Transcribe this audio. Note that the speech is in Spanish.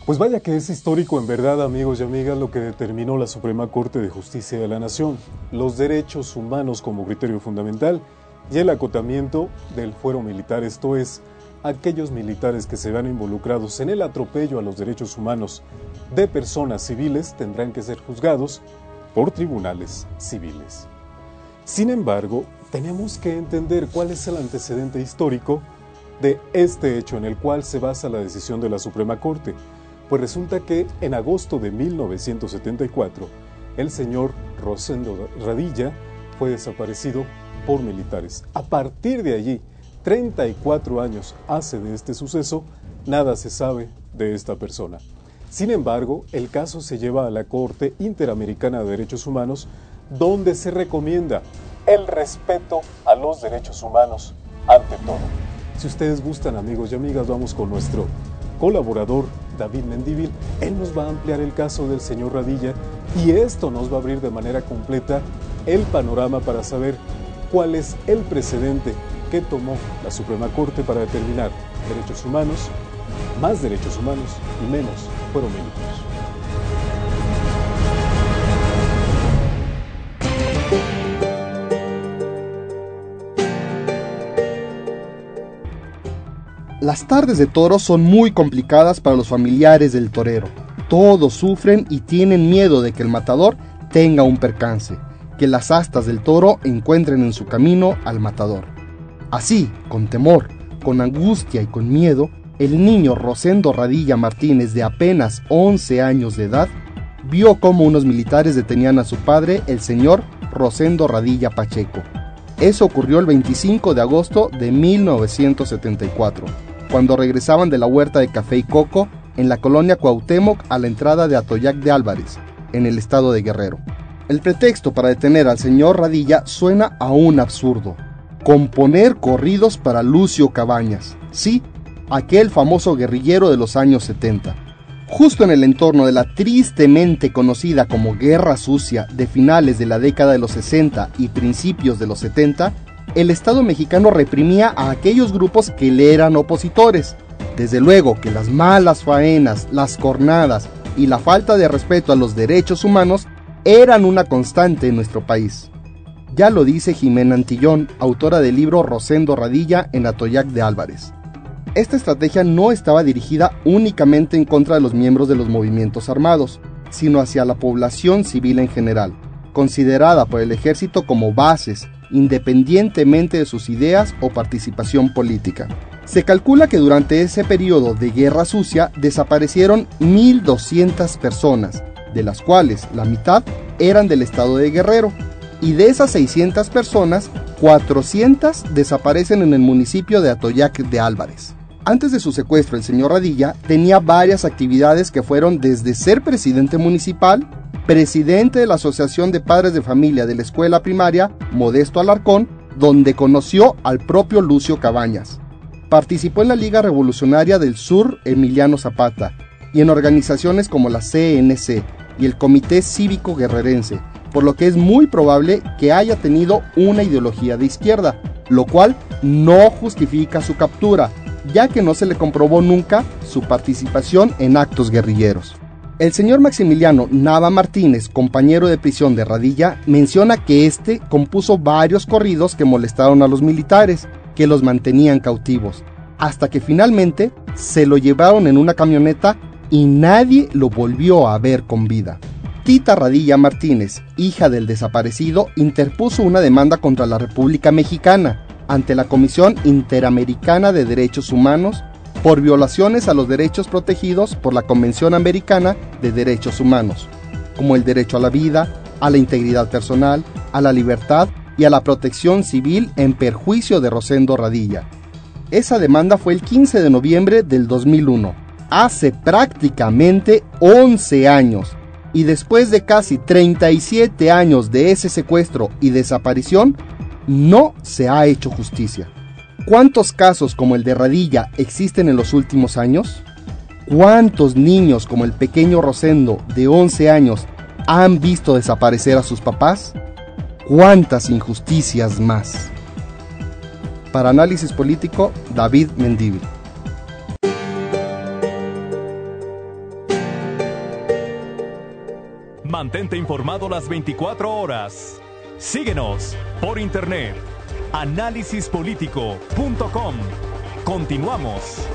Pues vaya que es histórico en verdad, amigos y amigas, lo que determinó la Suprema Corte de Justicia de la Nación, los derechos humanos como criterio fundamental y el acotamiento del fuero militar, esto es, aquellos militares que se vean involucrados en el atropello a los derechos humanos de personas civiles tendrán que ser juzgados por tribunales civiles. Sin embargo, tenemos que entender cuál es el antecedente histórico de este hecho en el cual se basa la decisión de la Suprema Corte. Pues resulta que en agosto de 1974, el señor Rosendo Radilla fue desaparecido por militares. A partir de allí, 34 años hace de este suceso, nada se sabe de esta persona. Sin embargo, el caso se lleva a la Corte Interamericana de Derechos Humanos, donde se recomienda el respeto a los derechos humanos ante todo. Si ustedes gustan, amigos y amigas, vamos con nuestro colaborador David Mendívil. Él nos va a ampliar el caso del señor Radilla y esto nos va a abrir de manera completa el panorama para saber cuál es el precedente que tomó la Suprema Corte para determinar derechos humanos, más derechos humanos y menos fueron militares. Las tardes de toros son muy complicadas para los familiares del torero. Todos sufren y tienen miedo de que el matador tenga un percance, que las astas del toro encuentren en su camino al matador. Así, con temor, con angustia y con miedo, el niño Rosendo Radilla Martínez, de apenas 11 años de edad, vio cómo unos militares detenían a su padre, el señor Rosendo Radilla Pacheco. Eso ocurrió el 25 de agosto de 1974. Cuando regresaban de la huerta de café y coco en la colonia Cuauhtémoc a la entrada de Atoyac de Álvarez, en el estado de Guerrero. El pretexto para detener al señor Radilla suena aún absurdo: componer corridos para Lucio Cabañas, sí, aquel famoso guerrillero de los años 70. Justo en el entorno de la tristemente conocida como Guerra Sucia de finales de la década de los 60 y principios de los 70, el Estado mexicano reprimía a aquellos grupos que le eran opositores. Desde luego que las malas faenas, las cornadas y la falta de respeto a los derechos humanos eran una constante en nuestro país. Ya lo dice Jimena Antillón, autora del libro Rosendo Radilla en Atoyac de Álvarez. Esta estrategia no estaba dirigida únicamente en contra de los miembros de los movimientos armados, sino hacia la población civil en general, considerada por el ejército como bases, independientemente de sus ideas o participación política. Se calcula que durante ese periodo de Guerra Sucia desaparecieron 1,200 personas, de las cuales la mitad eran del estado de Guerrero, y de esas 600 personas, 400 desaparecen en el municipio de Atoyac de Álvarez. Antes de su secuestro, el señor Radilla tenía varias actividades que fueron desde ser presidente municipal, presidente de la Asociación de Padres de Familia de la Escuela Primaria Modesto Alarcón, donde conoció al propio Lucio Cabañas. Participó en la Liga Revolucionaria del Sur Emiliano Zapata y en organizaciones como la CNC y el Comité Cívico Guerrerense, por lo que es muy probable que haya tenido una ideología de izquierda, lo cual no justifica su captura, ya que no se le comprobó nunca su participación en actos guerrilleros. El señor Maximiliano Nava Martínez, compañero de prisión de Radilla, menciona que este compuso varios corridos que molestaron a los militares, que los mantenían cautivos, hasta que finalmente se lo llevaron en una camioneta y nadie lo volvió a ver con vida. Tita Radilla Martínez, hija del desaparecido, interpuso una demanda contra la República Mexicana ante la Comisión Interamericana de Derechos Humanos por violaciones a los derechos protegidos por la Convención Americana de Derechos Humanos, como el derecho a la vida, a la integridad personal, a la libertad y a la protección civil en perjuicio de Rosendo Radilla. Esa demanda fue el 15 de noviembre del 2001, hace prácticamente 11 años, y después de casi 37 años de ese secuestro y desaparición, no se ha hecho justicia. ¿Cuántos casos como el de Radilla existen en los últimos años? ¿Cuántos niños como el pequeño Rosendo de 11 años han visto desaparecer a sus papás? ¿Cuántas injusticias más? Para Análisis Político, David Mendívil. Mantente informado las 24 horas. Síguenos por internet. Análisispolitico.com. Continuamos.